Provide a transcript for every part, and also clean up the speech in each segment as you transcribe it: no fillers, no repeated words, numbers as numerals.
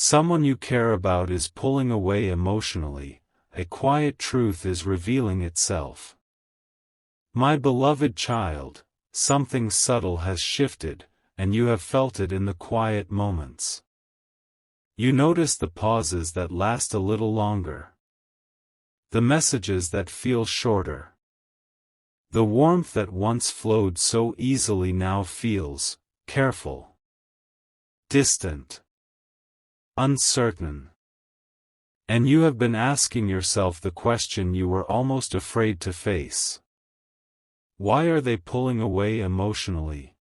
Someone you care about is pulling away emotionally, a quiet truth is revealing itself. My beloved child, something subtle has shifted, and you have felt it in the quiet moments. You notice the pauses that last a little longer. The messages that feel shorter. The warmth that once flowed so easily now feels careful, distant, uncertain. And you have been asking yourself the question you were almost afraid to face. Why are they pulling away emotionally?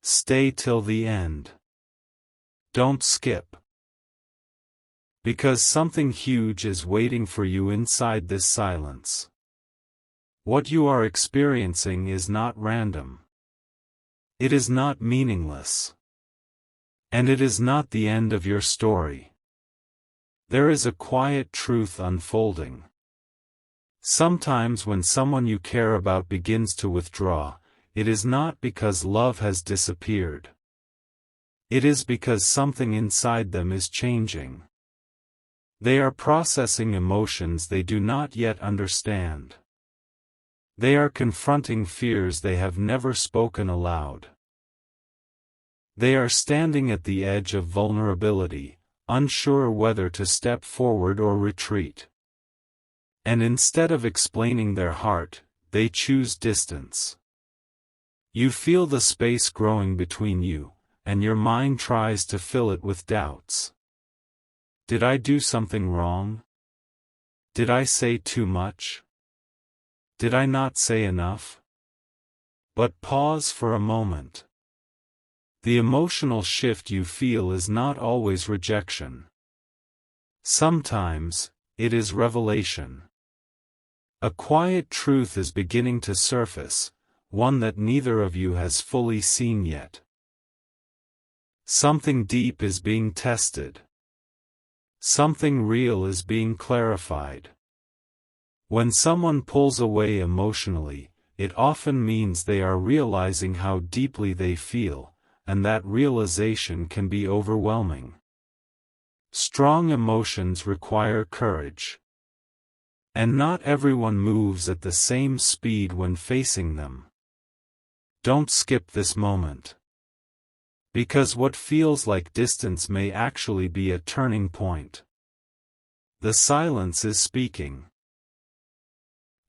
Stay till the end. Don't skip. Because something huge is waiting for you inside this silence. What you are experiencing is not random. It is not meaningless. And it is not the end of your story. There is a quiet truth unfolding. Sometimes when someone you care about begins to withdraw, it is not because love has disappeared. It is because something inside them is changing. They are processing emotions they do not yet understand. They are confronting fears they have never spoken aloud. They are standing at the edge of vulnerability, unsure whether to step forward or retreat. And instead of explaining their heart, they choose distance. You feel the space growing between you, and your mind tries to fill it with doubts. Did I do something wrong? Did I say too much? Did I not say enough? But pause for a moment. The emotional shift you feel is not always rejection. Sometimes, it is revelation. A quiet truth is beginning to surface, one that neither of you has fully seen yet. Something deep is being tested. Something real is being clarified. When someone pulls away emotionally, it often means they are realizing how deeply they feel, and that realization can be overwhelming. Strong emotions require courage. And not everyone moves at the same speed when facing them. Don't skip this moment. Because what feels like distance may actually be a turning point. The silence is speaking.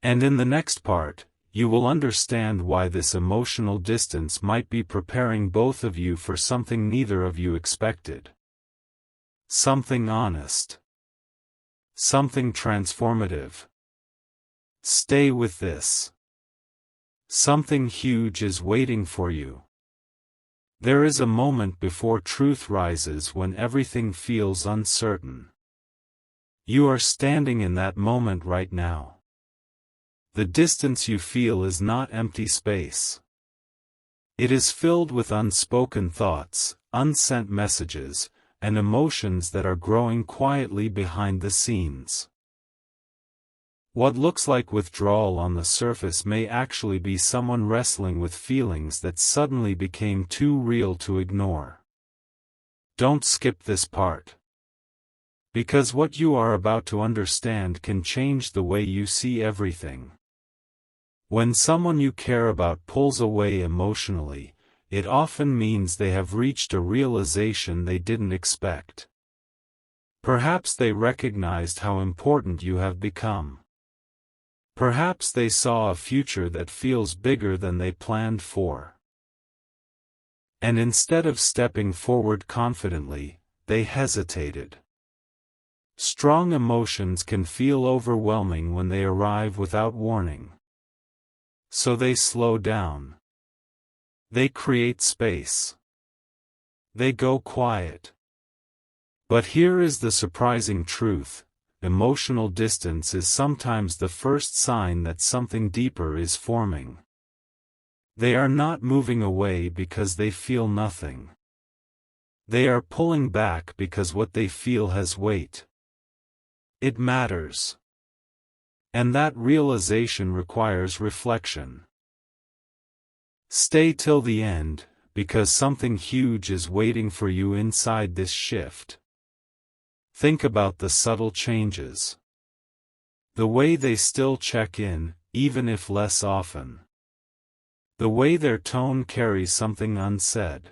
And in the next part, you will understand why this emotional distance might be preparing both of you for something neither of you expected. Something honest. Something transformative. Stay with this. Something huge is waiting for you. There is a moment before truth rises when everything feels uncertain. You are standing in that moment right now. The distance you feel is not empty space. It is filled with unspoken thoughts, unsent messages, and emotions that are growing quietly behind the scenes. What looks like withdrawal on the surface may actually be someone wrestling with feelings that suddenly became too real to ignore. Don't skip this part. Because what you are about to understand can change the way you see everything. When someone you care about pulls away emotionally, it often means they have reached a realization they didn't expect. Perhaps they recognized how important you have become. Perhaps they saw a future that feels bigger than they planned for. And instead of stepping forward confidently, they hesitated. Strong emotions can feel overwhelming when they arrive without warning. So they slow down. They create space. They go quiet. But here is the surprising truth. Emotional distance is sometimes the first sign that something deeper is forming. They are not moving away because they feel nothing. They are pulling back because what they feel has weight. It matters. And that realization requires reflection. Stay till the end, because something huge is waiting for you inside this shift. Think about the subtle changes. The way they still check in, even if less often. The way their tone carries something unsaid.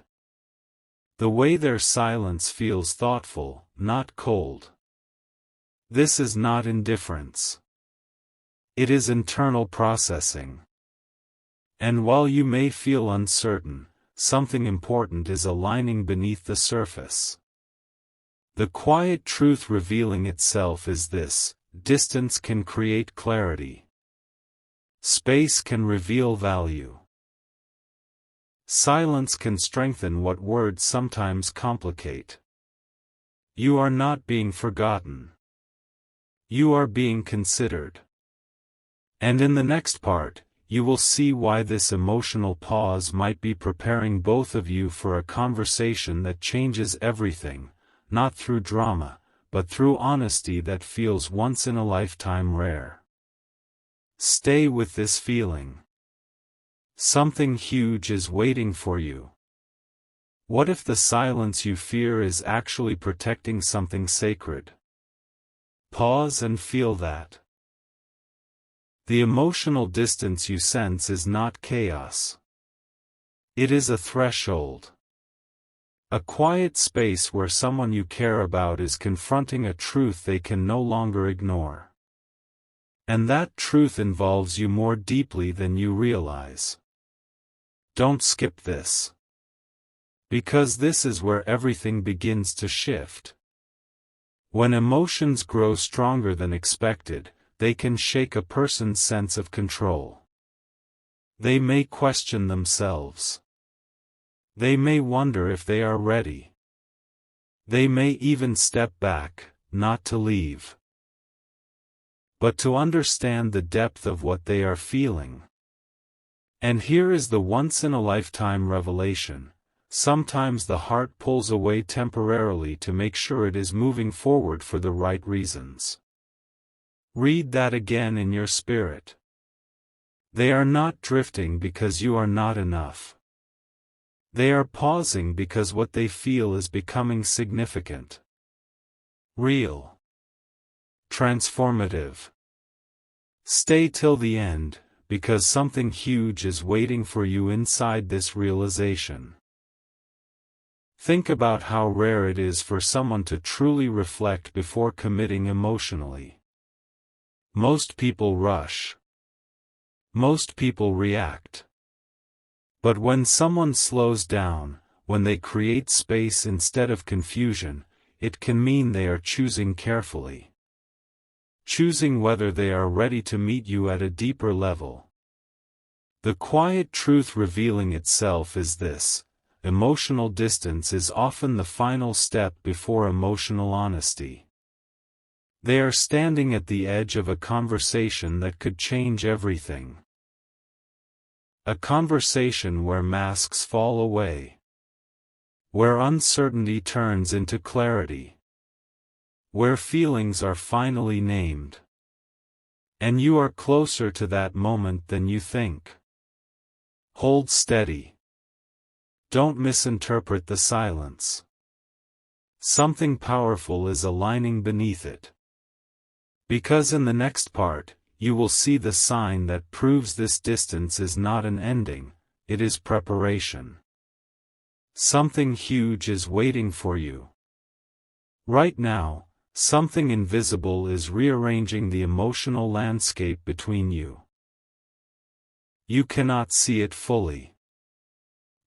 The way their silence feels thoughtful, not cold. This is not indifference. It is internal processing. And while you may feel uncertain, something important is aligning beneath the surface. The quiet truth revealing itself is this: distance can create clarity. Space can reveal value. Silence can strengthen what words sometimes complicate. You are not being forgotten. You are being considered. And in the next part, you will see why this emotional pause might be preparing both of you for a conversation that changes everything, not through drama, but through honesty that feels once in a lifetime rare. Stay with this feeling. Something huge is waiting for you. What if the silence you fear is actually protecting something sacred? Pause and feel that. The emotional distance you sense is not chaos. It is a threshold. A quiet space where someone you care about is confronting a truth they can no longer ignore. And that truth involves you more deeply than you realize. Don't skip this. Because this is where everything begins to shift. When emotions grow stronger than expected, they can shake a person's sense of control. They may question themselves. They may wonder if they are ready. They may even step back, not to leave, but to understand the depth of what they are feeling. And here is the once-in-a-lifetime revelation: sometimes the heart pulls away temporarily to make sure it is moving forward for the right reasons. Read that again in your spirit. They are not drifting because you are not enough. They are pausing because what they feel is becoming significant. Real. Transformative. Stay till the end, because something huge is waiting for you inside this realization. Think about how rare it is for someone to truly reflect before committing emotionally. Most people rush. Most people react. But when someone slows down, when they create space instead of confusion, it can mean they are choosing carefully. Choosing whether they are ready to meet you at a deeper level. The quiet truth revealing itself is this: emotional distance is often the final step before emotional honesty. They are standing at the edge of a conversation that could change everything. A conversation where masks fall away. Where uncertainty turns into clarity. Where feelings are finally named. And you are closer to that moment than you think. Hold steady. Don't misinterpret the silence. Something powerful is aligning beneath it. Because in the next part, you will see the sign that proves this distance is not an ending, it is preparation. Something huge is waiting for you. Right now, something invisible is rearranging the emotional landscape between you. You cannot see it fully.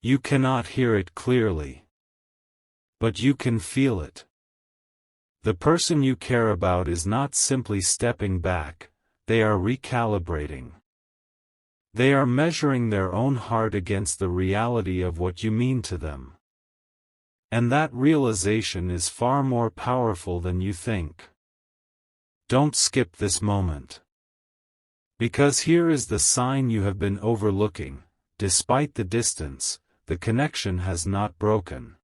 You cannot hear it clearly. But you can feel it. The person you care about is not simply stepping back, they are recalibrating. They are measuring their own heart against the reality of what you mean to them. And that realization is far more powerful than you think. Don't skip this moment. Because here is the sign you have been overlooking: despite the distance, the connection has not broken.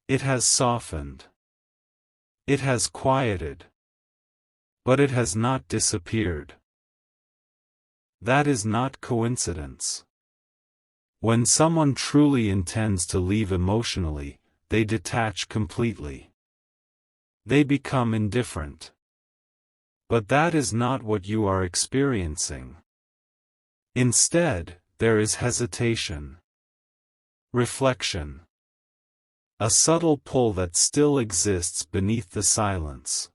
It has softened. It has quieted. But it has not disappeared. That is not coincidence. When someone truly intends to leave emotionally, they detach completely. They become indifferent. But that is not what you are experiencing. Instead, there is hesitation, reflection, a subtle pull that still exists beneath the silence.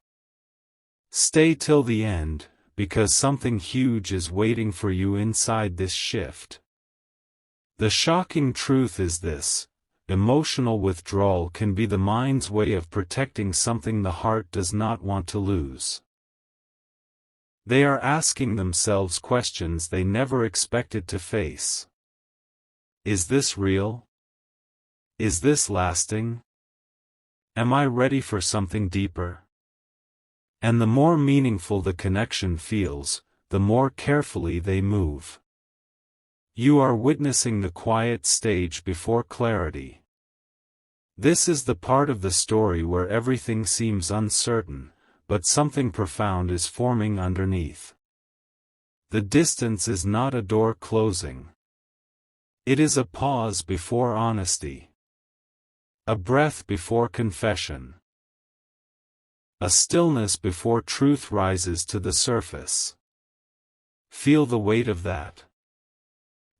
Stay till the end, because something huge is waiting for you inside this shift. The shocking truth is this: emotional withdrawal can be the mind's way of protecting something the heart does not want to lose. They are asking themselves questions they never expected to face. Is this real? Is this lasting? Am I ready for something deeper? And the more meaningful the connection feels, the more carefully they move. You are witnessing the quiet stage before clarity. This is the part of the story where everything seems uncertain, but something profound is forming underneath. The distance is not a door closing. It is a pause before honesty. A breath before confession. A stillness before truth rises to the surface. Feel the weight of that.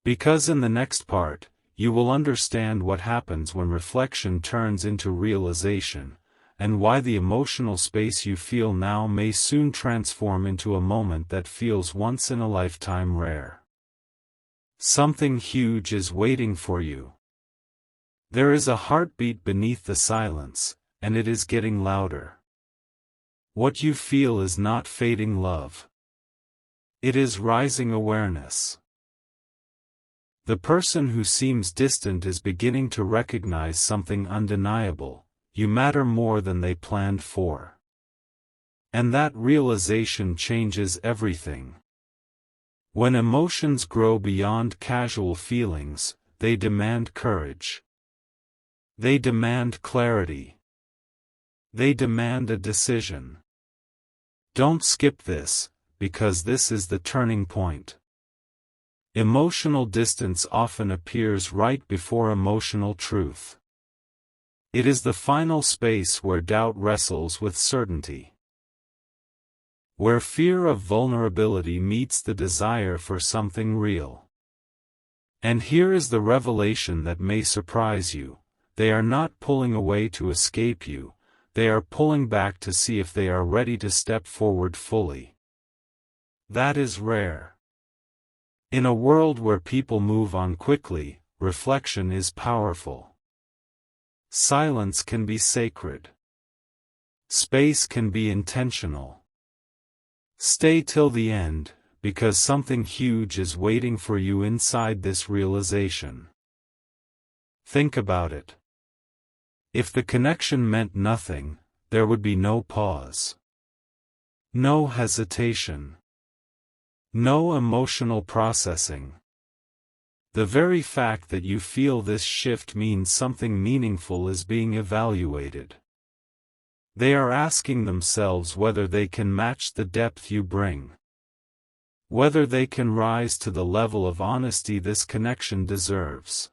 Because in the next part, you will understand what happens when reflection turns into realization, and why the emotional space you feel now may soon transform into a moment that feels once-in-a-lifetime rare. Something huge is waiting for you. There is a heartbeat beneath the silence, and it is getting louder. What you feel is not fading love. It is rising awareness. The person who seems distant is beginning to recognize something undeniable: you matter more than they planned for. And that realization changes everything. When emotions grow beyond casual feelings, they demand courage. They demand clarity. They demand a decision. Don't skip this, because this is the turning point. Emotional distance often appears right before emotional truth. It is the final space where doubt wrestles with certainty. Where fear of vulnerability meets the desire for something real. And here is the revelation that may surprise you: they are not pulling away to escape you, they are pulling back to see if they are ready to step forward fully. That is rare. In a world where people move on quickly, reflection is powerful. Silence can be sacred. Space can be intentional. Stay till the end, because something huge is waiting for you inside this realization. Think about it. If the connection meant nothing, there would be no pause. No hesitation. No emotional processing. The very fact that you feel this shift means something meaningful is being evaluated. They are asking themselves whether they can match the depth you bring. Whether they can rise to the level of honesty this connection deserves.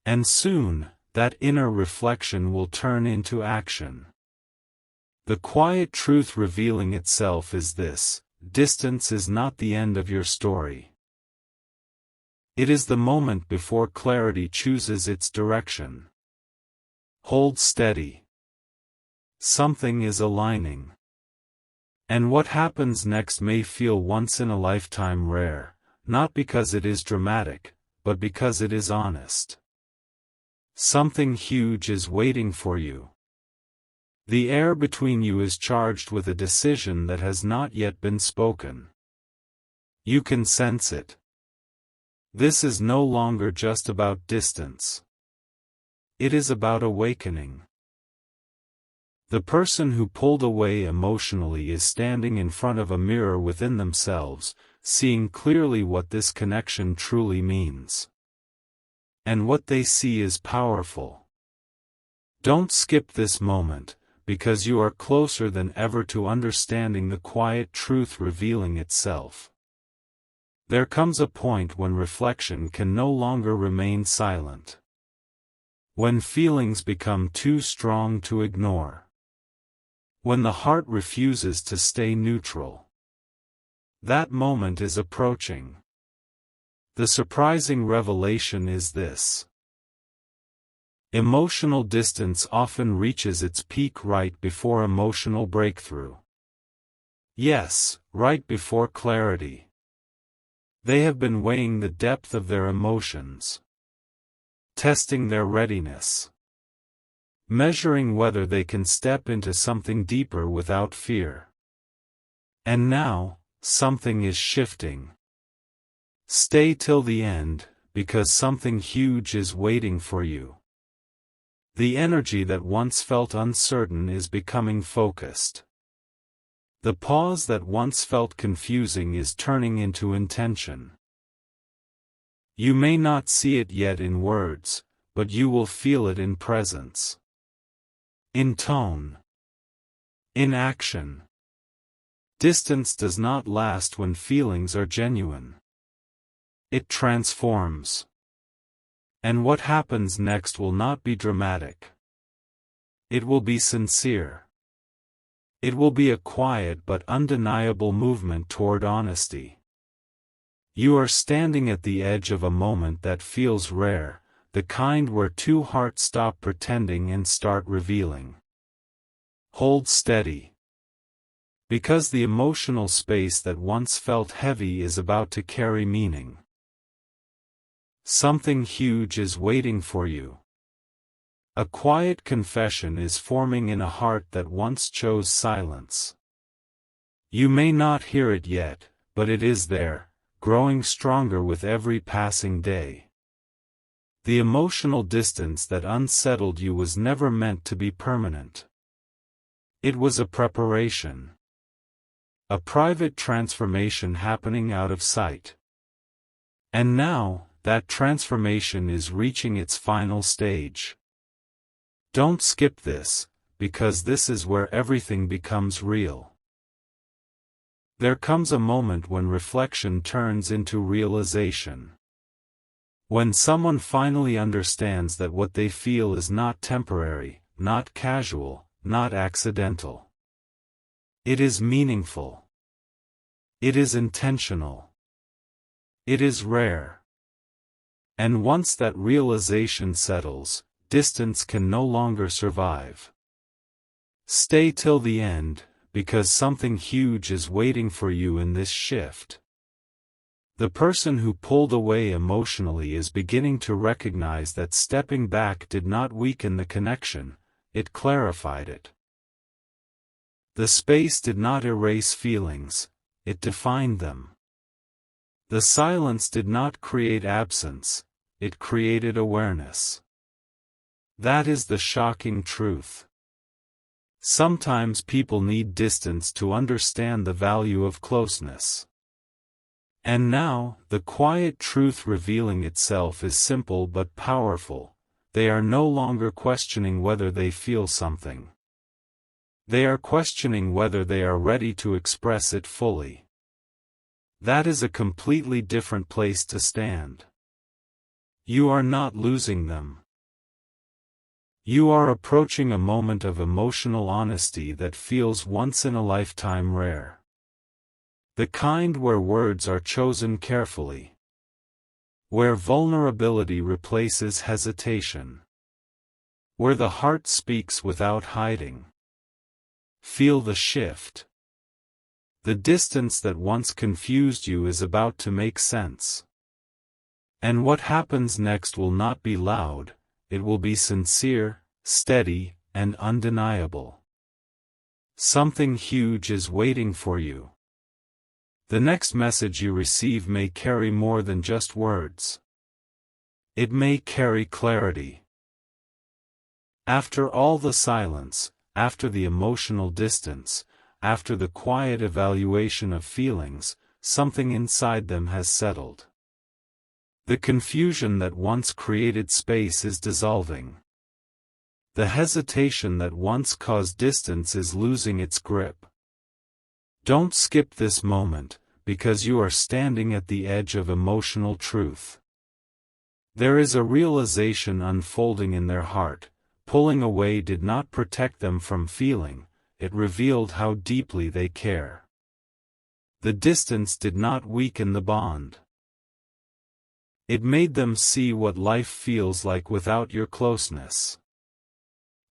And soon, that inner reflection will turn into action. The quiet truth revealing itself is this: distance is not the end of your story. It is the moment before clarity chooses its direction. Hold steady. Something is aligning. And what happens next may feel once-in-a-lifetime rare, not because it is dramatic, but because it is honest. Something huge is waiting for you. The air between you is charged with a decision that has not yet been spoken. You can sense it. This is no longer just about distance. It is about awakening. The person who pulled away emotionally is standing in front of a mirror within themselves, seeing clearly what this connection truly means. And what they see is powerful. Don't skip this moment, because you are closer than ever to understanding the quiet truth revealing itself. There comes a point when reflection can no longer remain silent. When feelings become too strong to ignore. When the heart refuses to stay neutral. That moment is approaching. The surprising revelation is this. Emotional distance often reaches its peak right before emotional breakthrough. Yes, right before clarity. They have been weighing the depth of their emotions, testing their readiness, measuring whether they can step into something deeper without fear. And now, something is shifting. Stay till the end, because something huge is waiting for you. The energy that once felt uncertain is becoming focused. The pause that once felt confusing is turning into intention. You may not see it yet in words, but you will feel it in presence. In tone. In action. Distance does not last when feelings are genuine. It transforms. And what happens next will not be dramatic. It will be sincere. It will be a quiet but undeniable movement toward honesty. You are standing at the edge of a moment that feels rare, the kind where two hearts stop pretending and start revealing. Hold steady. Because the emotional space that once felt heavy is about to carry meaning. Something huge is waiting for you. A quiet confession is forming in a heart that once chose silence. You may not hear it yet, but it is there, growing stronger with every passing day. The emotional distance that unsettled you was never meant to be permanent. It was a preparation. A private transformation happening out of sight. And now, that transformation is reaching its final stage. Don't skip this, because this is where everything becomes real. There comes a moment when reflection turns into realization. When someone finally understands that what they feel is not temporary, not casual, not accidental. It is meaningful. It is intentional. It is rare. And once that realization settles, distance can no longer survive. Stay till the end, because something huge is waiting for you in this shift. The person who pulled away emotionally is beginning to recognize that stepping back did not weaken the connection, it clarified it. The space did not erase feelings, it defined them. The silence did not create absence, it created awareness. That is the shocking truth. Sometimes people need distance to understand the value of closeness. And now, the quiet truth revealing itself is simple but powerful. They are no longer questioning whether they feel something. They are questioning whether they are ready to express it fully. That is a completely different place to stand. You are not losing them. You are approaching a moment of emotional honesty that feels once-in-a-lifetime rare. The kind where words are chosen carefully. Where vulnerability replaces hesitation. Where the heart speaks without hiding. Feel the shift. The distance that once confused you is about to make sense. And what happens next will not be loud, it will be sincere, steady, and undeniable. Something huge is waiting for you. The next message you receive may carry more than just words. It may carry clarity. After all the silence, after the emotional distance, after the quiet evaluation of feelings, something inside them has settled. The confusion that once created space is dissolving. The hesitation that once caused distance is losing its grip. Don't skip this moment, because you are standing at the edge of emotional truth. There is a realization unfolding in their heart. Pulling away did not protect them from feeling, it revealed how deeply they care. The distance did not weaken the bond. It made them see what life feels like without your closeness.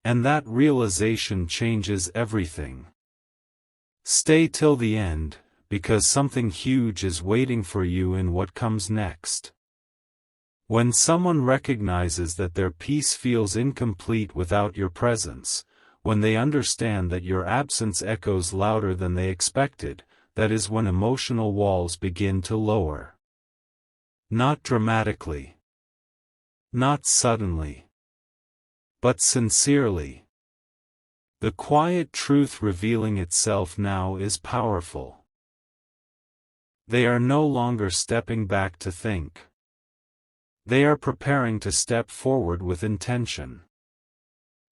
And that realization changes everything. Stay till the end, because something huge is waiting for you in what comes next. When someone recognizes that their peace feels incomplete without your presence, when they understand that your absence echoes louder than they expected, that is when emotional walls begin to lower. Not dramatically. Not suddenly. But sincerely. The quiet truth revealing itself now is powerful. They are no longer stepping back to think. They are preparing to step forward with intention.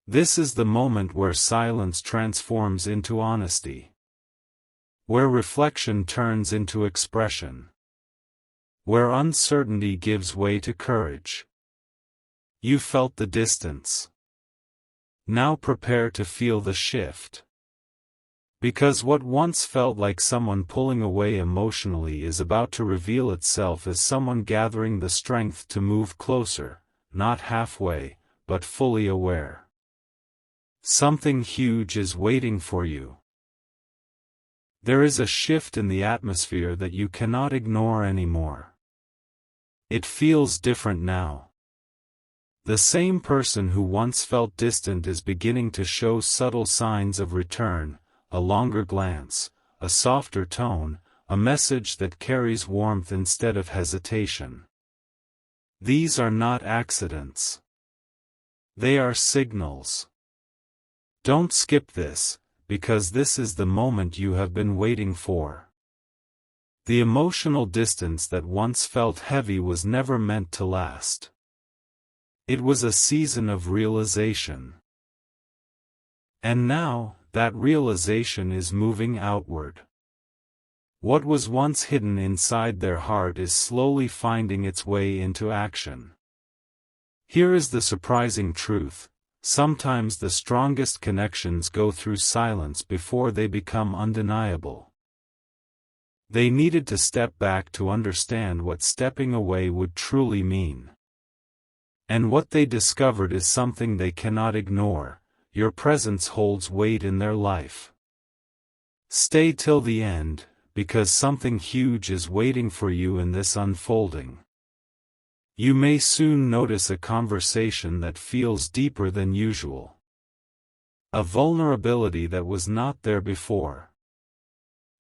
This is the moment where silence transforms into honesty. Where reflection turns into expression. Where uncertainty gives way to courage. You felt the distance. Now prepare to feel the shift. Because what once felt like someone pulling away emotionally is about to reveal itself as someone gathering the strength to move closer, not halfway, but fully aware. Something huge is waiting for you. There is a shift in the atmosphere that you cannot ignore anymore. It feels different now. The same person who once felt distant is beginning to show subtle signs of return. A longer glance, a softer tone, a message that carries warmth instead of hesitation. These are not accidents. They are signals. Don't skip this, because this is the moment you have been waiting for. The emotional distance that once felt heavy was never meant to last. It was a season of realization. And now, that realization is moving outward. What was once hidden inside their heart is slowly finding its way into action. Here is the surprising truth: sometimes the strongest connections go through silence before they become undeniable. They needed to step back to understand what stepping away would truly mean. And what they discovered is something they cannot ignore. Your presence holds weight in their life. Stay till the end, because something huge is waiting for you in this unfolding. You may soon notice a conversation that feels deeper than usual. A vulnerability that was not there before.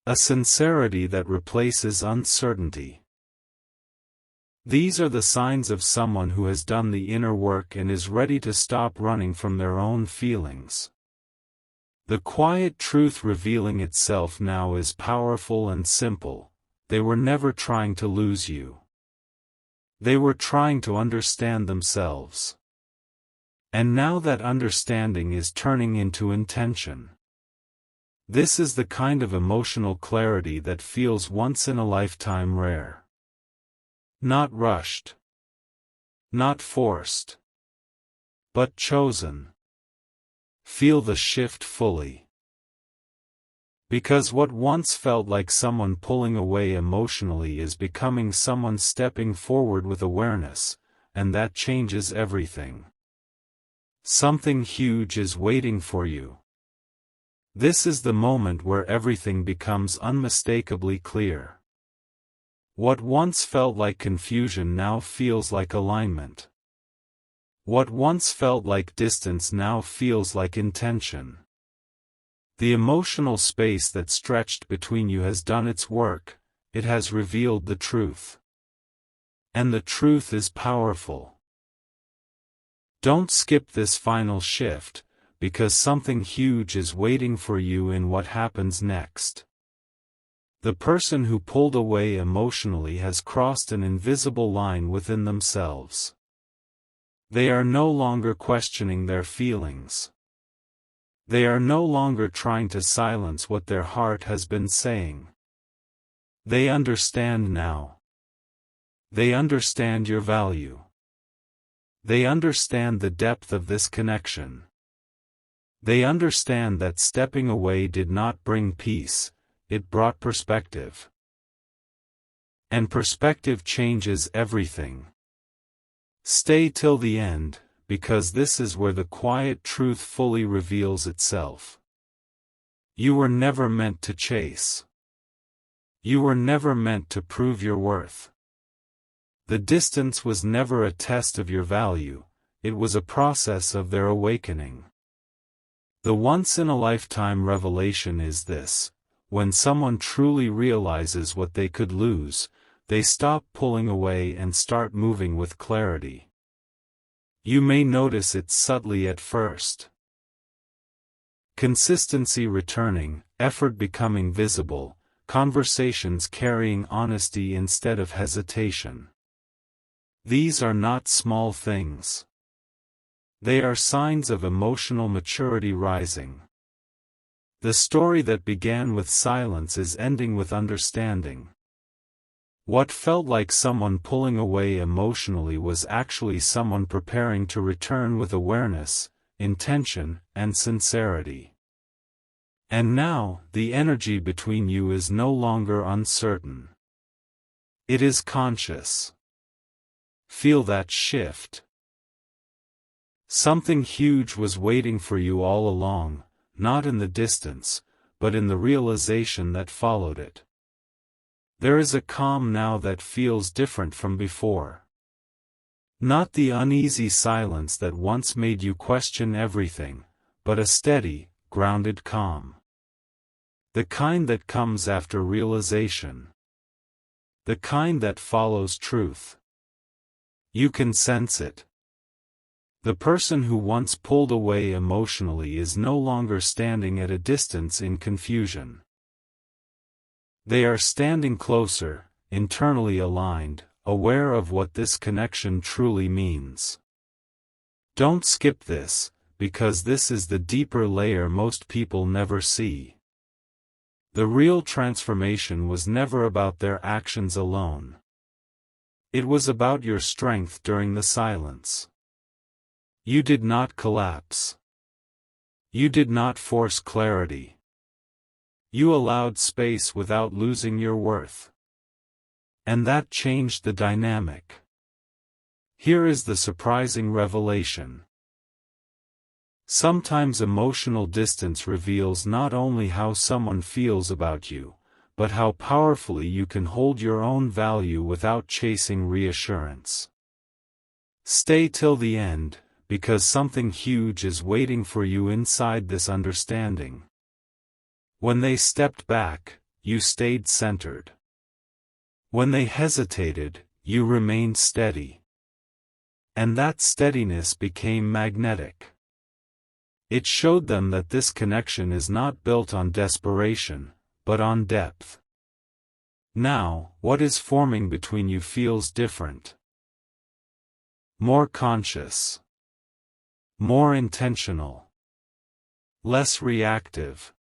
A sincerity that replaces uncertainty. These are the signs of someone who has done the inner work and is ready to stop running from their own feelings. The quiet truth revealing itself now is powerful and simple: they were never trying to lose you. They were trying to understand themselves. And now that understanding is turning into intention. This is the kind of emotional clarity that feels once in a lifetime rare. Not rushed. Not forced. But chosen. Feel the shift fully. Because what once felt like someone pulling away emotionally is becoming someone stepping forward with awareness, and that changes everything. Something huge is waiting for you. This is the moment where everything becomes unmistakably clear. What once felt like confusion now feels like alignment. What once felt like distance now feels like intention. The emotional space that stretched between you has done its work, it has revealed the truth. And the truth is powerful. Don't skip this final shift, because something huge is waiting for you in what happens next. The person who pulled away emotionally has crossed an invisible line within themselves. They are no longer questioning their feelings. They are no longer trying to silence what their heart has been saying. They understand now. They understand your value. They understand the depth of this connection. They understand that stepping away did not bring peace, it brought perspective. And perspective changes everything. Stay till the end, because this is where the quiet truth fully reveals itself. You were never meant to chase. You were never meant to prove your worth. The distance was never a test of your value, it was a process of their awakening. The once-in-a-lifetime revelation is this: when someone truly realizes what they could lose, they stop pulling away and start moving with clarity. You may notice it subtly at first. Consistency returning, effort becoming visible, conversations carrying honesty instead of hesitation. These are not small things. They are signs of emotional maturity rising. The story that began with silence is ending with understanding. What felt like someone pulling away emotionally was actually someone preparing to return with awareness, intention, and sincerity. And now, the energy between you is no longer uncertain. It is conscious. Feel that shift. Something huge was waiting for you all along, not in the distance, but in the realization that followed it. There is a calm now that feels different from before. Not the uneasy silence that once made you question everything, but a steady, grounded calm. The kind that comes after realization. The kind that follows truth. You can sense it. The person who once pulled away emotionally is no longer standing at a distance in confusion. They are standing closer, internally aligned, aware of what this connection truly means. Don't skip this, because this is the deeper layer most people never see. The real transformation was never about their actions alone. It was about your strength during the silence. You did not collapse. You did not force clarity. You allowed space without losing your worth. And that changed the dynamic. Here is the surprising revelation. Sometimes emotional distance reveals not only how someone feels about you, but how powerfully you can hold your own value without chasing reassurance. Stay till the end, because something huge is waiting for you inside this understanding. When they stepped back, you stayed centered. When they hesitated, you remained steady. And that steadiness became magnetic. It showed them that this connection is not built on desperation, but on depth. Now, what is forming between you feels different. More conscious. More intentional. Less reactive.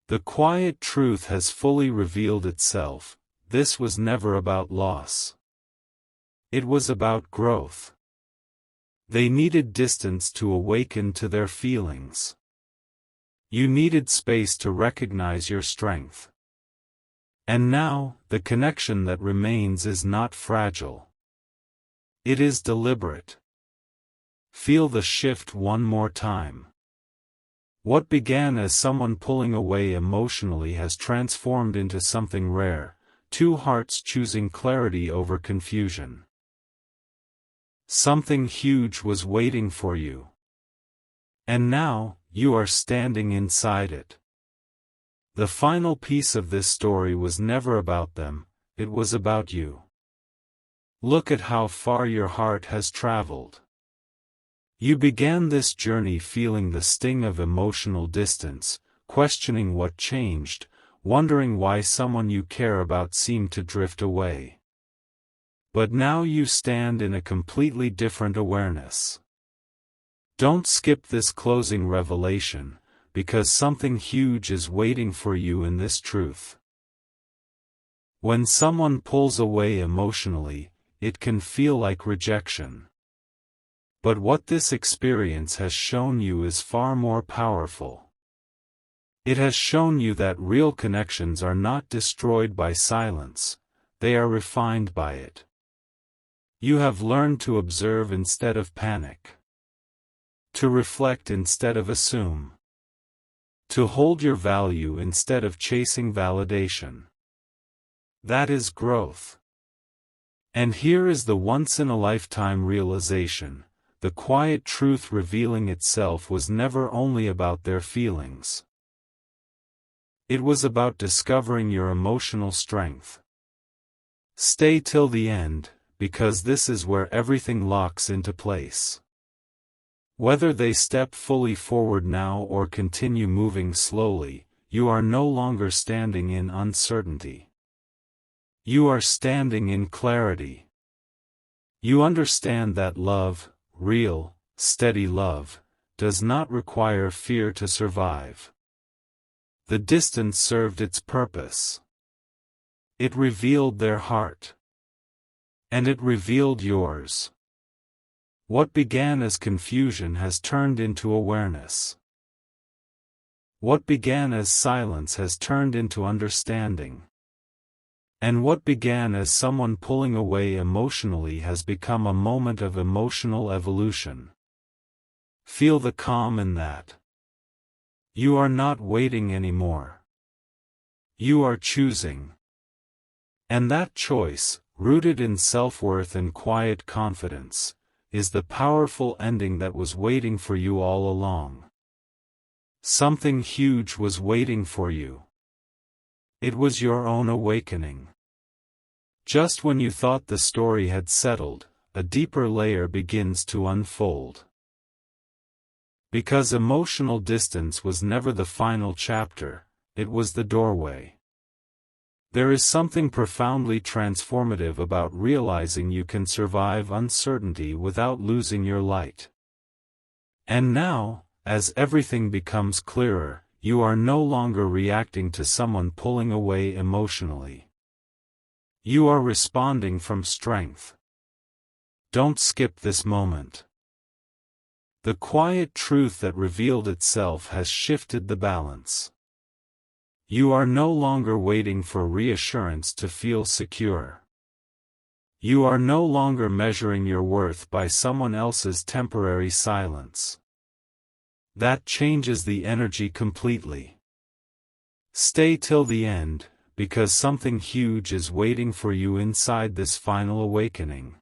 The quiet truth has fully revealed itself. This was never about loss. It was about growth. They needed distance to awaken to their feelings. You needed space to recognize your strength. And now, the connection that remains is not fragile. It is deliberate. Feel the shift one more time. What began as someone pulling away emotionally has transformed into something rare, two hearts choosing clarity over confusion. Something huge was waiting for you. And now, you are standing inside it. The final piece of this story was never about them, it was about you. Look at how far your heart has traveled. You began this journey feeling the sting of emotional distance, questioning what changed, wondering why someone you care about seemed to drift away. But now you stand in a completely different awareness. Don't skip this closing revelation, because something huge is waiting for you in this truth. When someone pulls away emotionally, it can feel like rejection. But what this experience has shown you is far more powerful. It has shown you that real connections are not destroyed by silence, they are refined by it. You have learned to observe instead of panic. To reflect instead of assume. To hold your value instead of chasing validation. That is growth. And here is the once-in-a-lifetime realization: the quiet truth revealing itself was never only about their feelings. It was about discovering your emotional strength. Stay till the end, because this is where everything locks into place. Whether they step fully forward now or continue moving slowly, you are no longer standing in uncertainty. You are standing in clarity. You understand that love, real, steady love, does not require fear to survive. The distance served its purpose. It revealed their heart. And it revealed yours. What began as confusion has turned into awareness. What began as silence has turned into understanding. And what began as someone pulling away emotionally has become a moment of emotional evolution. Feel the calm in that. You are not waiting anymore. You are choosing. And that choice, rooted in self-worth and quiet confidence, is the powerful ending that was waiting for you all along. Something huge was waiting for you. It was your own awakening. Just when you thought the story had settled, a deeper layer begins to unfold. Because emotional distance was never the final chapter, it was the doorway. There is something profoundly transformative about realizing you can survive uncertainty without losing your light. And now, as everything becomes clearer, you are no longer reacting to someone pulling away emotionally. You are responding from strength. Don't skip this moment. The quiet truth that revealed itself has shifted the balance. You are no longer waiting for reassurance to feel secure. You are no longer measuring your worth by someone else's temporary silence. That changes the energy completely. Stay till the end, because something huge is waiting for you inside this final awakening.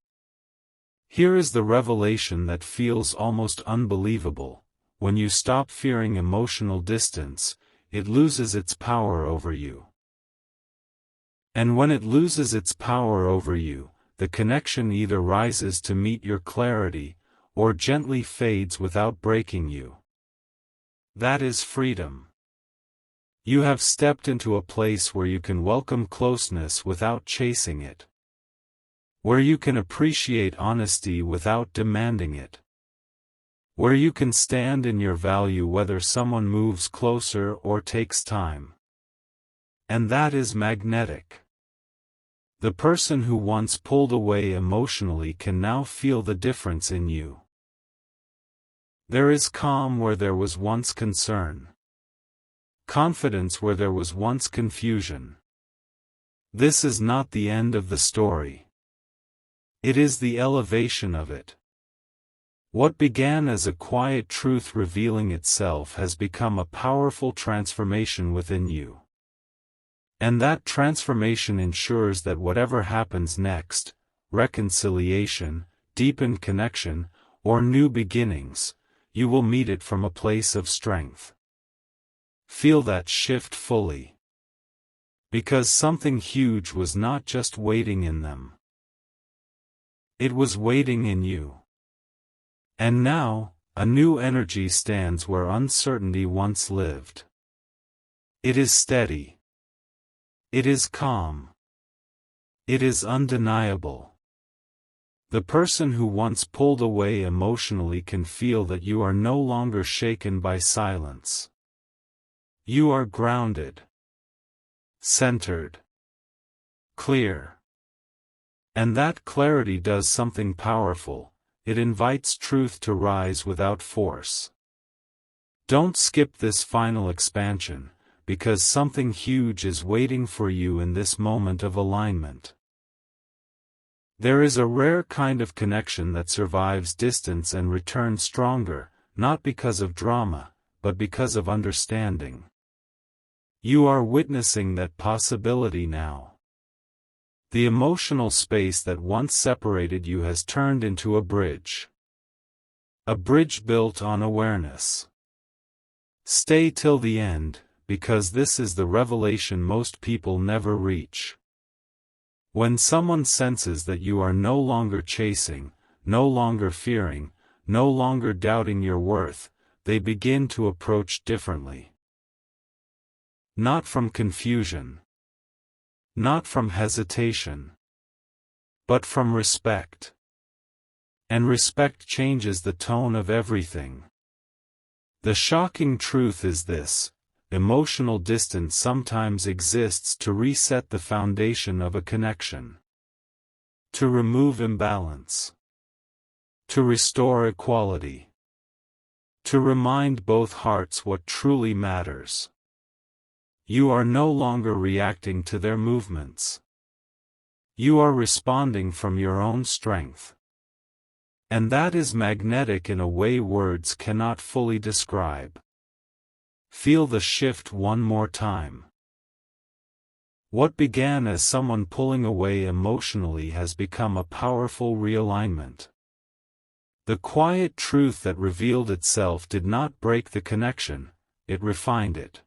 Here is the revelation that feels almost unbelievable: when you stop fearing emotional distance, it loses its power over you. And when it loses its power over you, the connection either rises to meet your clarity, or gently fades without breaking you. That is freedom. You have stepped into a place where you can welcome closeness without chasing it. Where you can appreciate honesty without demanding it. Where you can stand in your value whether someone moves closer or takes time. And that is magnetic. The person who once pulled away emotionally can now feel the difference in you. There is calm where there was once concern. Confidence where there was once confusion. This is not the end of the story. It is the elevation of it. What began as a quiet truth revealing itself has become a powerful transformation within you. And that transformation ensures that whatever happens next, reconciliation, deepened connection, or new beginnings, you will meet it from a place of strength. Feel that shift fully. Because something huge was not just waiting in them. It was waiting in you. And now, a new energy stands where uncertainty once lived. It is steady. It is calm. It is undeniable. The person who once pulled away emotionally can feel that you are no longer shaken by silence. You are grounded. Centered. Clear. And that clarity does something powerful. it invites truth to rise without force. Don't skip this final expansion, because something huge is waiting for you in this moment of alignment. There is a rare kind of connection that survives distance and returns stronger, not because of drama, but because of understanding. You are witnessing that possibility now. The emotional space that once separated you has turned into a bridge. A bridge built on awareness. Stay till the end, because this is the revelation most people never reach. When someone senses that you are no longer chasing, no longer fearing, no longer doubting your worth, they begin to approach differently. Not from confusion. Not from hesitation. But from respect. And respect changes the tone of everything. The shocking truth is this: emotional distance sometimes exists to reset the foundation of a connection. To remove imbalance. To restore equality. To remind both hearts what truly matters. You are no longer reacting to their movements. You are responding from your own strength. And that is magnetic in a way words cannot fully describe. Feel the shift one more time. What began as someone pulling away emotionally has become a powerful realignment. The quiet truth that revealed itself did not break the connection, it refined it.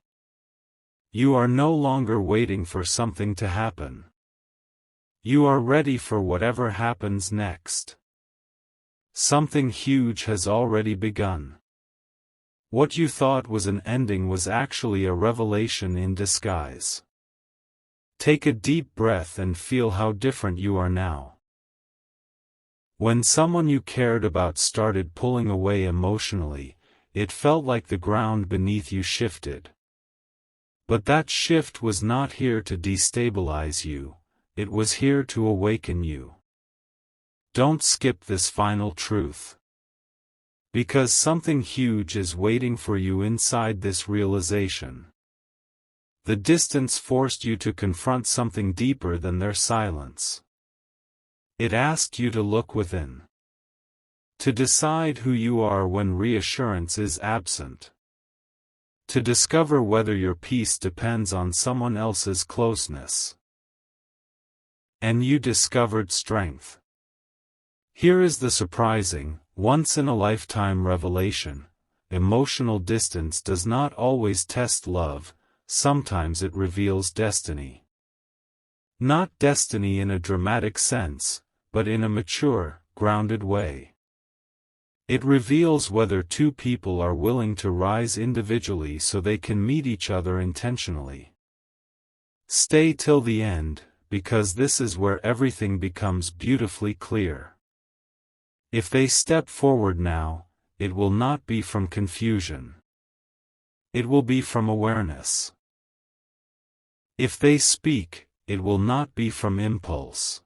You are no longer waiting for something to happen. You are ready for whatever happens next. Something huge has already begun. What you thought was an ending was actually a revelation in disguise. Take a deep breath and feel how different you are now. When someone you cared about started pulling away emotionally, it felt like the ground beneath you shifted. But that shift was not here to destabilize you, it was here to awaken you. Don't skip this final truth. Because something huge is waiting for you inside this realization. The distance forced you to confront something deeper than their silence. It asked you to look within. To decide who you are when reassurance is absent. To discover whether your peace depends on someone else's closeness. And you discovered strength. Here is the surprising, once-in-a-lifetime revelation: emotional distance does not always test love, sometimes it reveals destiny. Not destiny in a dramatic sense, but in a mature, grounded way. It reveals whether two people are willing to rise individually so they can meet each other intentionally. Stay till the end, because this is where everything becomes beautifully clear. If they step forward now, it will not be from confusion. It will be from awareness. If they speak, it will not be from impulse.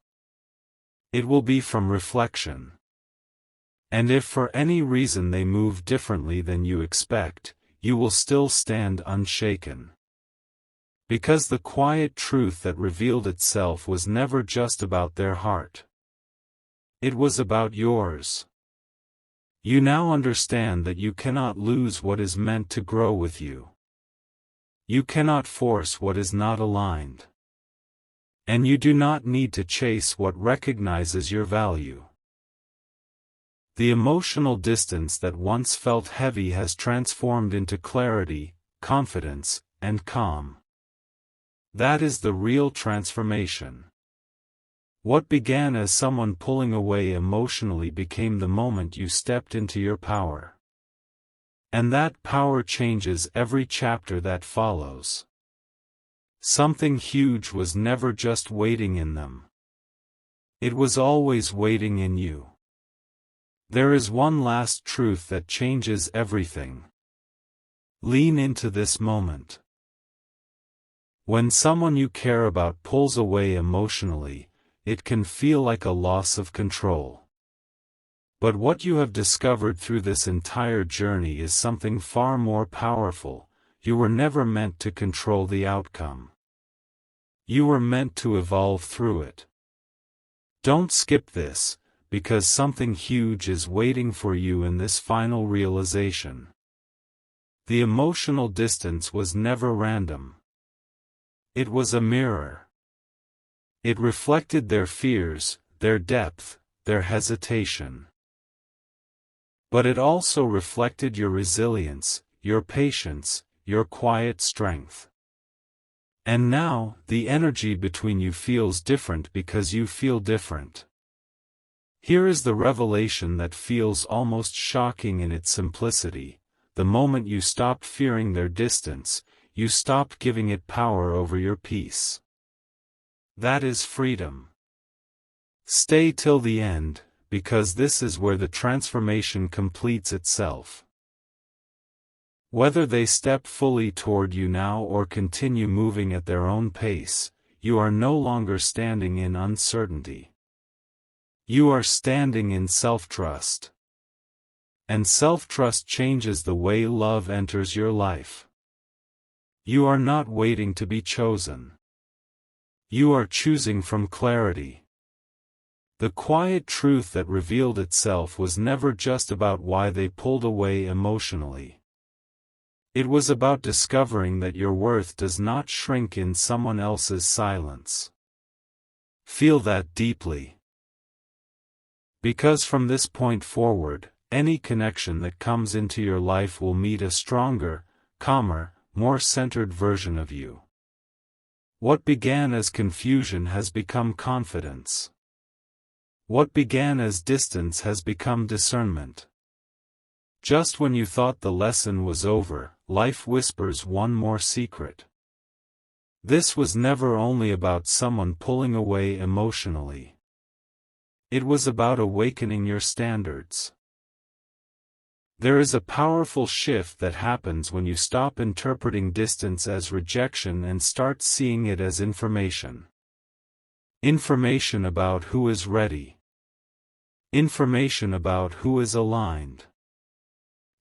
It will be from reflection. And if for any reason they move differently than you expect, you will still stand unshaken. Because the quiet truth that revealed itself was never just about their heart. It was about yours. You now understand that you cannot lose what is meant to grow with you. You cannot force what is not aligned. And you do not need to chase what recognizes your value. The emotional distance that once felt heavy has transformed into clarity, confidence, and calm. That is the real transformation. What began as someone pulling away emotionally became the moment you stepped into your power. And that power changes every chapter that follows. Something huge was never just waiting in them. It was always waiting in you. There is one last truth that changes everything. Lean into this moment. When someone you care about pulls away emotionally, it can feel like a loss of control. But what you have discovered through this entire journey is something far more powerful. You were never meant to control the outcome. You were meant to evolve through it. Don't skip this, because something huge is waiting for you in this final realization. The emotional distance was never random. It was a mirror. It reflected their fears, their depth, their hesitation. But it also reflected your resilience, your patience, your quiet strength. And now, the energy between you feels different because you feel different. Here is the revelation that feels almost shocking in its simplicity. The moment you stopped fearing their distance, you stopped giving it power over your peace. That is freedom. Stay till the end, because this is where the transformation completes itself. Whether they step fully toward you now or continue moving at their own pace, you are no longer standing in uncertainty. You are standing in self-trust. And self-trust changes the way love enters your life. You are not waiting to be chosen. You are choosing from clarity. The quiet truth that revealed itself was never just about why they pulled away emotionally. It was about discovering that your worth does not shrink in someone else's silence. Feel that deeply. Because from this point forward, any connection that comes into your life will meet a stronger, calmer, more centered version of you. What began as confusion has become confidence. What began as distance has become discernment. Just when you thought the lesson was over, life whispers one more secret. This was never only about someone pulling away emotionally. It was about awakening your standards. There is a powerful shift that happens when you stop interpreting distance as rejection and start seeing it as information. Information about who is ready. Information about who is aligned.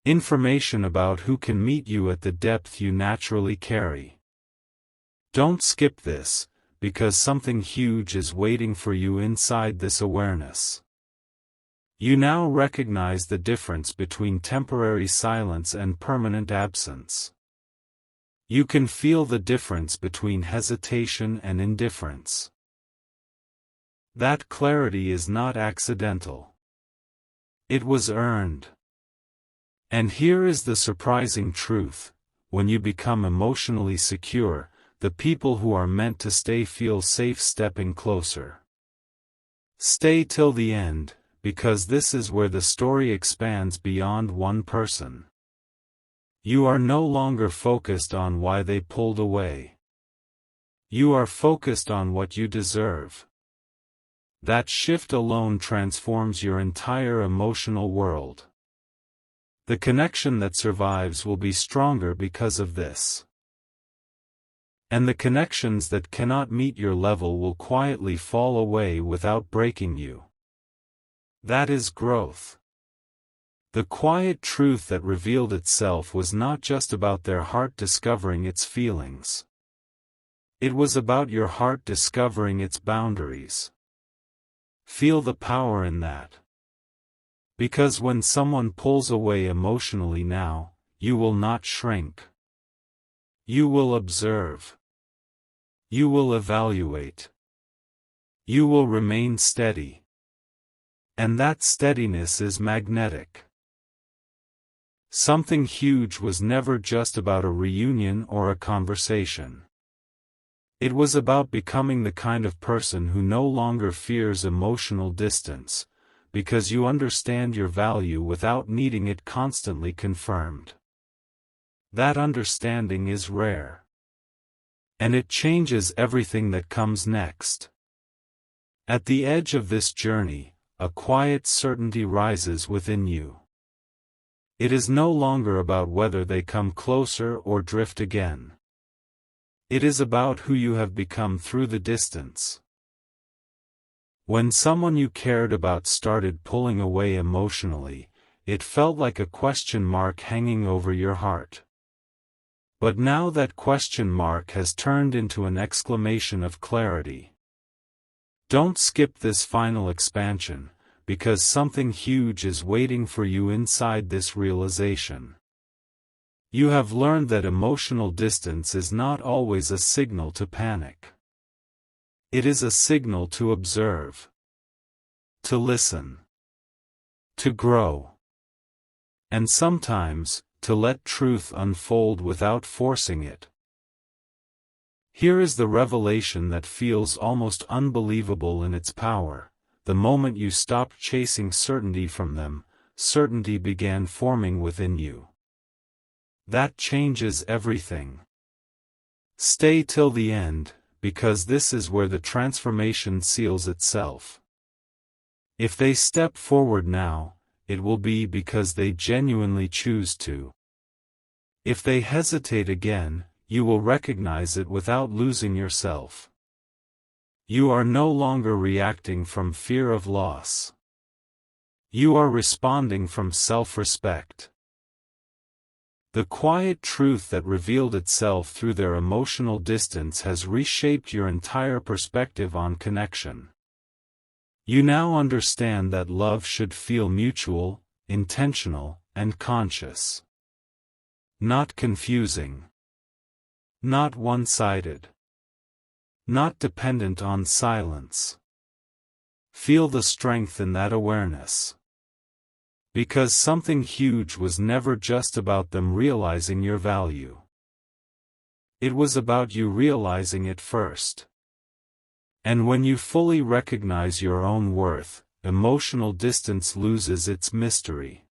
Information about who can meet you at the depth you naturally carry. Don't skip this, because something huge is waiting for you inside this awareness. You now recognize the difference between temporary silence and permanent absence. You can feel the difference between hesitation and indifference. That clarity is not accidental. It was earned. And here is the surprising truth: when you become emotionally secure, the people who are meant to stay feel safe stepping closer. Stay till the end, because this is where the story expands beyond one person. You are no longer focused on why they pulled away. You are focused on what you deserve. That shift alone transforms your entire emotional world. The connection that survives will be stronger because of this. And the connections that cannot meet your level will quietly fall away without breaking you. That is growth. The quiet truth that revealed itself was not just about their heart discovering its feelings. It was about your heart discovering its boundaries. Feel the power in that. Because when someone pulls away emotionally now, you will not shrink. You will observe. You will evaluate. You will remain steady. And that steadiness is magnetic. Something huge was never just about a reunion or a conversation. It was about becoming the kind of person who no longer fears emotional distance, because you understand your value without needing it constantly confirmed. That understanding is rare. And it changes everything that comes next. At the edge of this journey, a quiet certainty rises within you. It is no longer about whether they come closer or drift again. It is about who you have become through the distance. When someone you cared about started pulling away emotionally, it felt like a question mark hanging over your heart. But now that question mark has turned into an exclamation of clarity. Don't skip this final expansion, because something huge is waiting for you inside this realization. You have learned that emotional distance is not always a signal to panic. It is a signal to observe, to listen, to grow, and sometimes, to let truth unfold without forcing it. Here is the revelation that feels almost unbelievable in its power. The moment you stopped chasing certainty from them, certainty began forming within you. That changes everything. Stay till the end, because this is where the transformation seals itself. If they step forward now, it will be because they genuinely choose to. If they hesitate again, you will recognize it without losing yourself. You are no longer reacting from fear of loss. You are responding from self-respect. The quiet truth that revealed itself through their emotional distance has reshaped your entire perspective on connection. You now understand that love should feel mutual, intentional, and conscious. Not confusing. Not one-sided. Not dependent on silence. Feel the strength in that awareness. Because something huge was never just about them realizing your value. It was about you realizing it first. And when you fully recognize your own worth, emotional distance loses its mystery.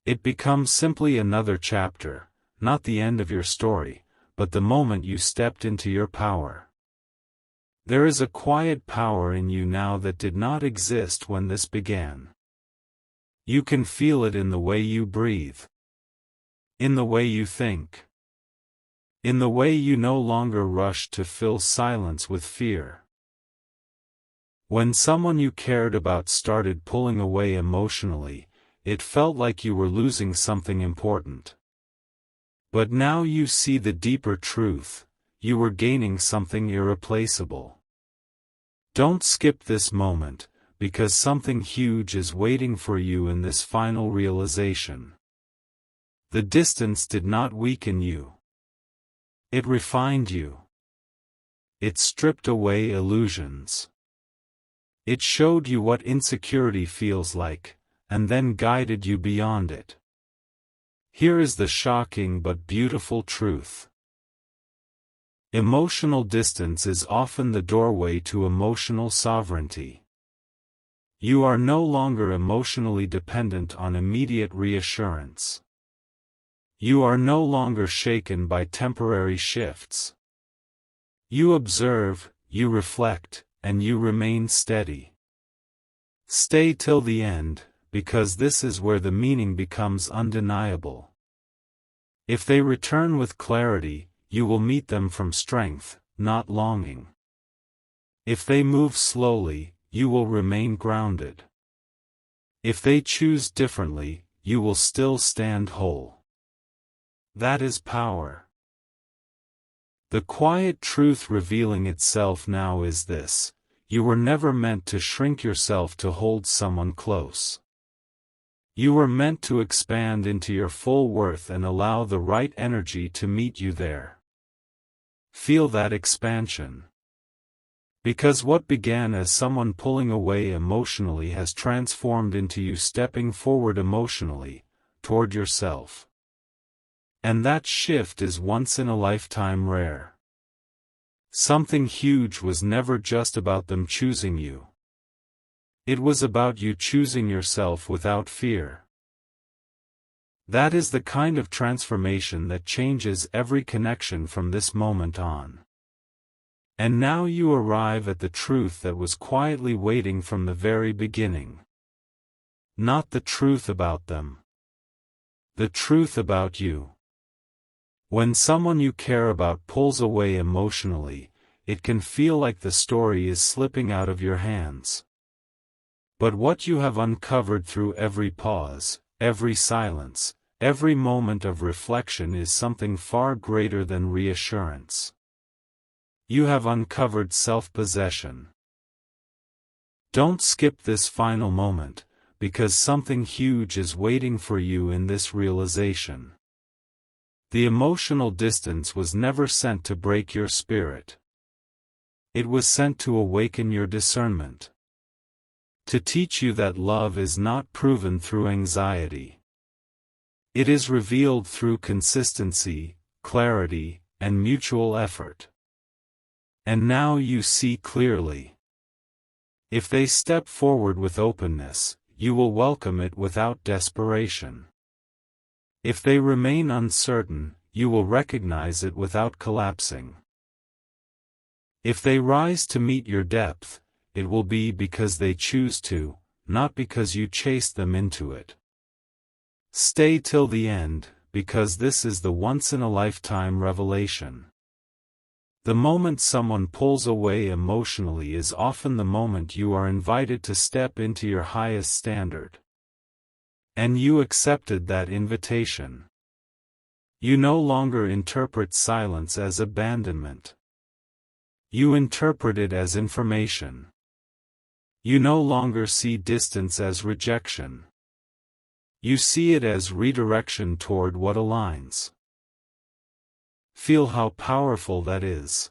It becomes simply another chapter, not the end of your story, but the moment you stepped into your power. There is a quiet power in you now that did not exist when this began. You can feel it in the way you breathe. In the way you think. In the way you no longer rush to fill silence with fear. When someone you cared about started pulling away emotionally, it felt like you were losing something important. But now you see the deeper truth, you were gaining something irreplaceable. Don't skip this moment, because something huge is waiting for you in this final realization. The distance did not weaken you. It refined you. It stripped away illusions. It showed you what insecurity feels like, and then guided you beyond it. Here is the shocking but beautiful truth. Emotional distance is often the doorway to emotional sovereignty. You are no longer emotionally dependent on immediate reassurance. You are no longer shaken by temporary shifts. You observe, you reflect, and you remain steady. Stay till the end, because this is where the meaning becomes undeniable. If they return with clarity, you will meet them from strength, not longing. If they move slowly, you will remain grounded. If they choose differently, you will still stand whole. That is power. The quiet truth revealing itself now is this: you were never meant to shrink yourself to hold someone close. You were meant to expand into your full worth and allow the right energy to meet you there. Feel that expansion. Because what began as someone pulling away emotionally has transformed into you stepping forward emotionally, toward yourself. And that shift is once in a lifetime rare. Something huge was never just about them choosing you. It was about you choosing yourself without fear. That is the kind of transformation that changes every connection from this moment on. And now you arrive at the truth that was quietly waiting from the very beginning. Not the truth about them. The truth about you. When someone you care about pulls away emotionally, it can feel like the story is slipping out of your hands. But what you have uncovered through every pause, every silence, every moment of reflection is something far greater than reassurance. You have uncovered self-possession. Don't skip this final moment, because something huge is waiting for you in this realization. The emotional distance was never sent to break your spirit. It was sent to awaken your discernment. To teach you that love is not proven through anxiety. It is revealed through consistency, clarity, and mutual effort. And now you see clearly. If they step forward with openness, you will welcome it without desperation. If they remain uncertain, you will recognize it without collapsing. If they rise to meet your depth, it will be because they choose to, not because you chased them into it. Stay till the end, because this is the once-in-a-lifetime revelation. The moment someone pulls away emotionally is often the moment you are invited to step into your highest standard. And you accepted that invitation. You no longer interpret silence as abandonment. You interpret it as information. You no longer see distance as rejection. You see it as redirection toward what aligns. Feel how powerful that is.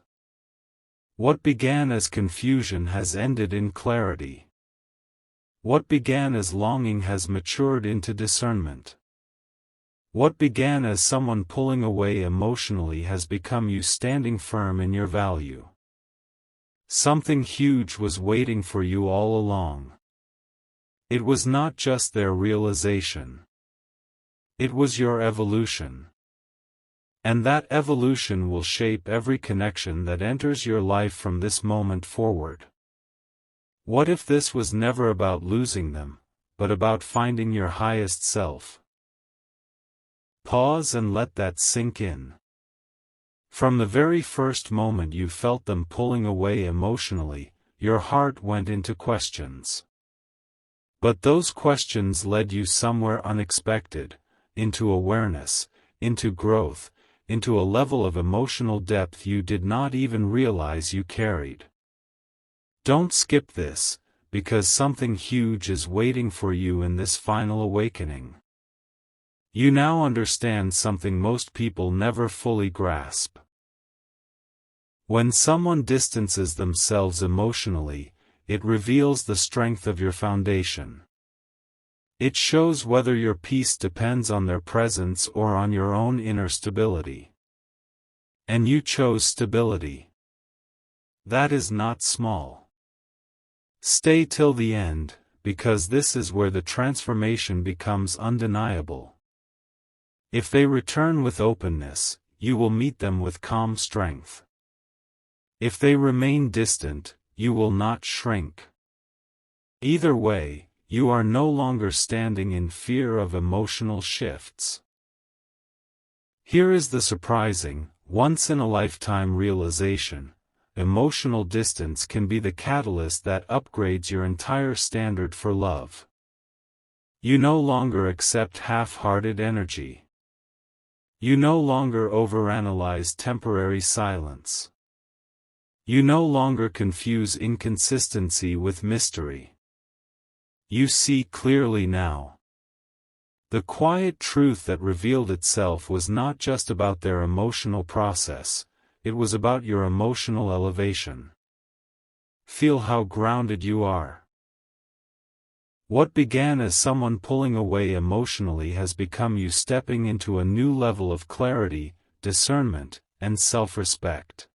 What began as confusion has ended in clarity. What began as longing has matured into discernment. What began as someone pulling away emotionally has become you standing firm in your value. Something huge was waiting for you all along. It was not just their realization. It was your evolution. And that evolution will shape every connection that enters your life from this moment forward. What if this was never about losing them, but about finding your highest self? Pause and let that sink in. From the very first moment you felt them pulling away emotionally, your heart went into questions. But those questions led you somewhere unexpected, into awareness, into growth, into a level of emotional depth you did not even realize you carried. Don't skip this, because something huge is waiting for you in this final awakening. You now understand something most people never fully grasp. When someone distances themselves emotionally, it reveals the strength of your foundation. It shows whether your peace depends on their presence or on your own inner stability. And you chose stability. That is not small. Stay till the end, because this is where the transformation becomes undeniable. If they return with openness, you will meet them with calm strength. If they remain distant, you will not shrink. Either way, you are no longer standing in fear of emotional shifts. Here is the surprising, once-in-a-lifetime realization: emotional distance can be the catalyst that upgrades your entire standard for love. You no longer accept half-hearted energy. You no longer overanalyze temporary silence. You no longer confuse inconsistency with mystery. You see clearly now. The quiet truth that revealed itself was not just about their emotional process, it was about your emotional elevation. Feel how grounded you are. What began as someone pulling away emotionally has become you stepping into a new level of clarity, discernment, and self-respect.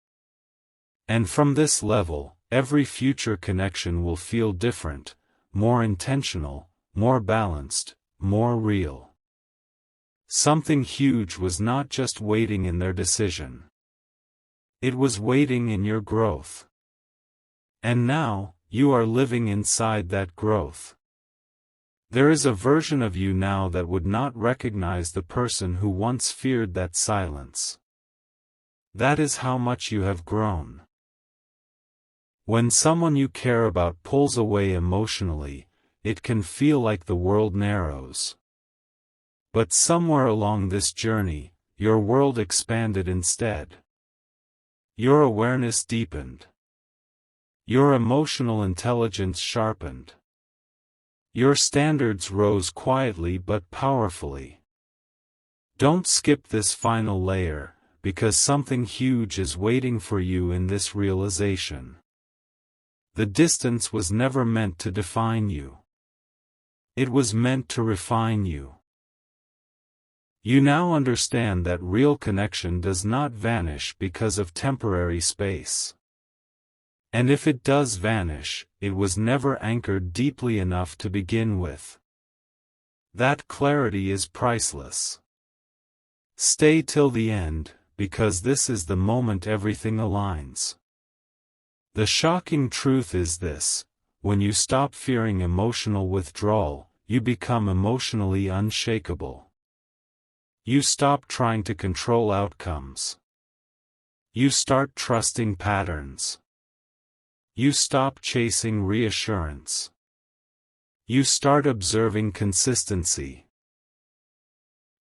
And from this level, every future connection will feel different, more intentional, more balanced, more real. Something huge was not just waiting in their decision. It was waiting in your growth. And now, you are living inside that growth. There is a version of you now that would not recognize the person who once feared that silence. That is how much you have grown. When someone you care about pulls away emotionally, it can feel like the world narrows. But somewhere along this journey, your world expanded instead. Your awareness deepened. Your emotional intelligence sharpened. Your standards rose quietly but powerfully. Don't skip this final layer, because something huge is waiting for you in this realization. The distance was never meant to define you. It was meant to refine you. You now understand that real connection does not vanish because of temporary space. And if it does vanish, it was never anchored deeply enough to begin with. That clarity is priceless. Stay till the end, because this is the moment everything aligns. The shocking truth is this: when you stop fearing emotional withdrawal, you become emotionally unshakable. You stop trying to control outcomes. You start trusting patterns. You stop chasing reassurance. You start observing consistency.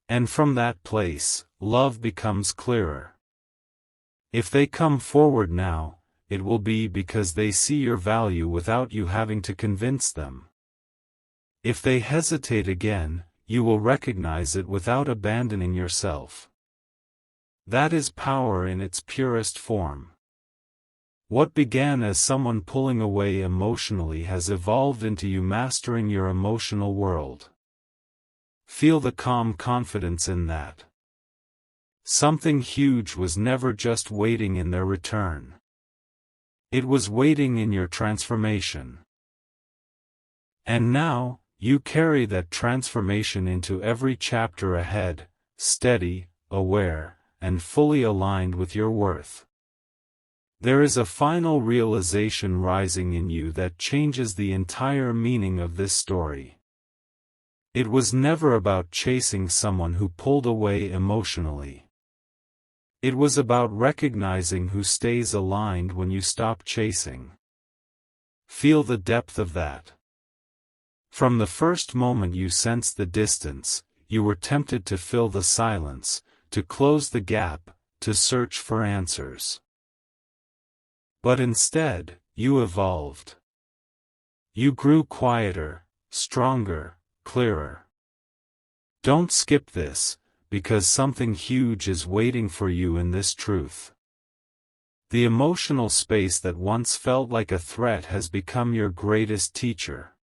And from that place, love becomes clearer. If they come forward now, it will be because they see your value without you having to convince them. If they hesitate again, you will recognize it without abandoning yourself. That is power in its purest form. What began as someone pulling away emotionally has evolved into you mastering your emotional world. Feel the calm confidence in that. Something huge was never just waiting in their return. It was waiting in your transformation. And now, you carry that transformation into every chapter ahead, steady, aware, and fully aligned with your worth. There is a final realization rising in you that changes the entire meaning of this story. It was never about chasing someone who pulled away emotionally. It was about recognizing who stays aligned when you stop chasing. Feel the depth of that. From the first moment you sensed the distance, you were tempted to fill the silence, to close the gap, to search for answers. But instead, you evolved. You grew quieter, stronger, clearer. Don't skip this, because something huge is waiting for you in this truth. The emotional space that once felt like a threat has become your greatest teacher.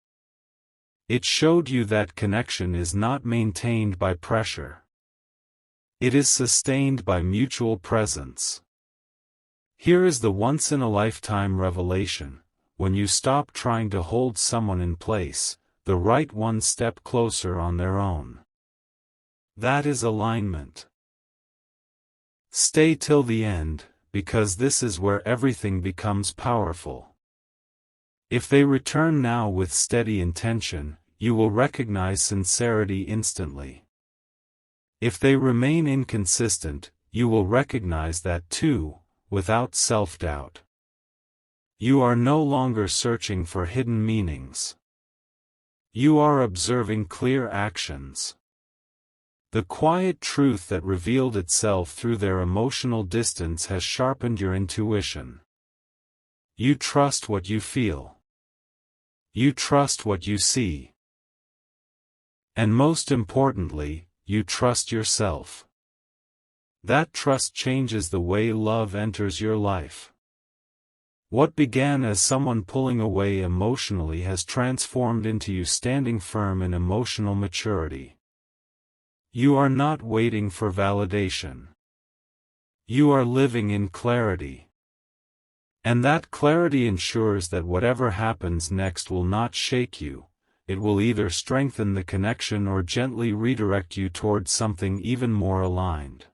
It showed you that connection is not maintained by pressure. It is sustained by mutual presence. Here is the once-in-a-lifetime revelation: when you stop trying to hold someone in place, the right one step closer on their own. That is alignment. Stay till the end, because this is where everything becomes powerful. If they return now with steady intention, you will recognize sincerity instantly. If they remain inconsistent, you will recognize that too, without self-doubt. You are no longer searching for hidden meanings. You are observing clear actions. The quiet truth that revealed itself through their emotional distance has sharpened your intuition. You trust what you feel. You trust what you see. And most importantly, you trust yourself. That trust changes the way love enters your life. What began as someone pulling away emotionally has transformed into you standing firm in emotional maturity. You are not waiting for validation. You are living in clarity. And that clarity ensures that whatever happens next will not shake you. It will either strengthen the connection or gently redirect you towards something even more aligned.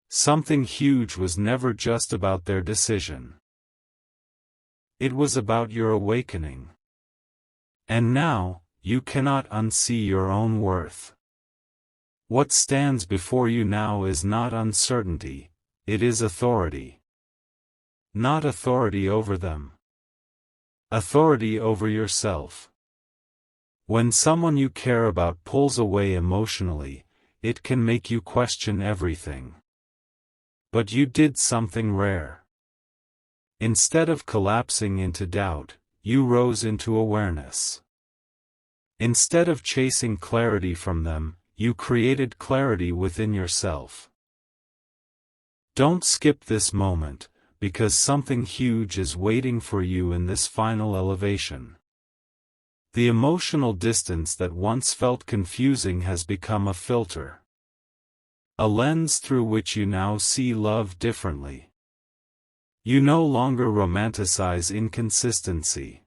Something huge was never just about their decision. It was about your awakening. And now, you cannot unsee your own worth. What stands before you now is not uncertainty, it is authority. not authority over them. Authority over yourself. When someone you care about pulls away emotionally, it can make you question everything. But you did something rare. Instead of collapsing into doubt, you rose into awareness. Instead of chasing clarity from them, you created clarity within yourself. Don't skip this moment, because something huge is waiting for you in this final elevation. The emotional distance that once felt confusing has become a filter. A lens through which you now see love differently. You no longer romanticize inconsistency.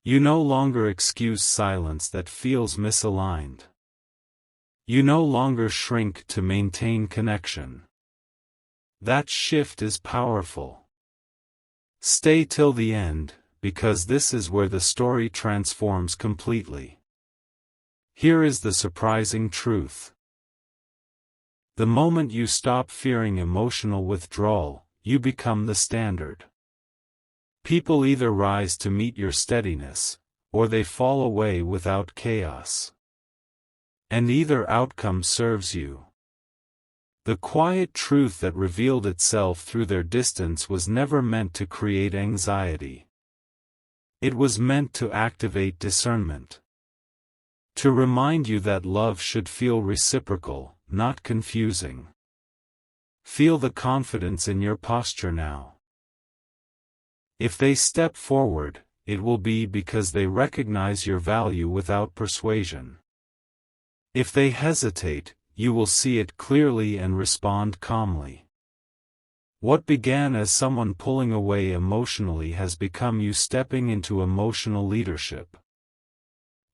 You no longer excuse silence that feels misaligned. You no longer shrink to maintain connection. That shift is powerful. Stay till the end, because this is where the story transforms completely. Here is the surprising truth. The moment you stop fearing emotional withdrawal, you become the standard. People either rise to meet your steadiness, or they fall away without chaos. And either outcome serves you. The quiet truth that revealed itself through their distance was never meant to create anxiety. It was meant to activate discernment. To remind you that love should feel reciprocal, not confusing. Feel the confidence in your posture now. If they step forward, it will be because they recognize your value without persuasion. If they hesitate, you will see it clearly and respond calmly. What began as someone pulling away emotionally has become you stepping into emotional leadership.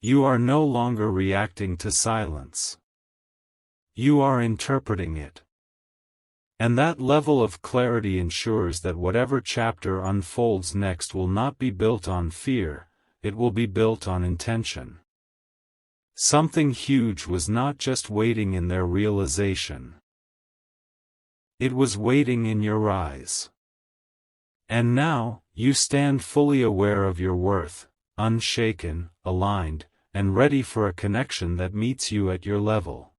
You are no longer reacting to silence. You are interpreting it. And that level of clarity ensures that whatever chapter unfolds next will not be built on fear, it will be built on intention. Something huge was not just waiting in their realization. It was waiting in your eyes. And now, you stand fully aware of your worth, unshaken, aligned, and ready for a connection that meets you at your level.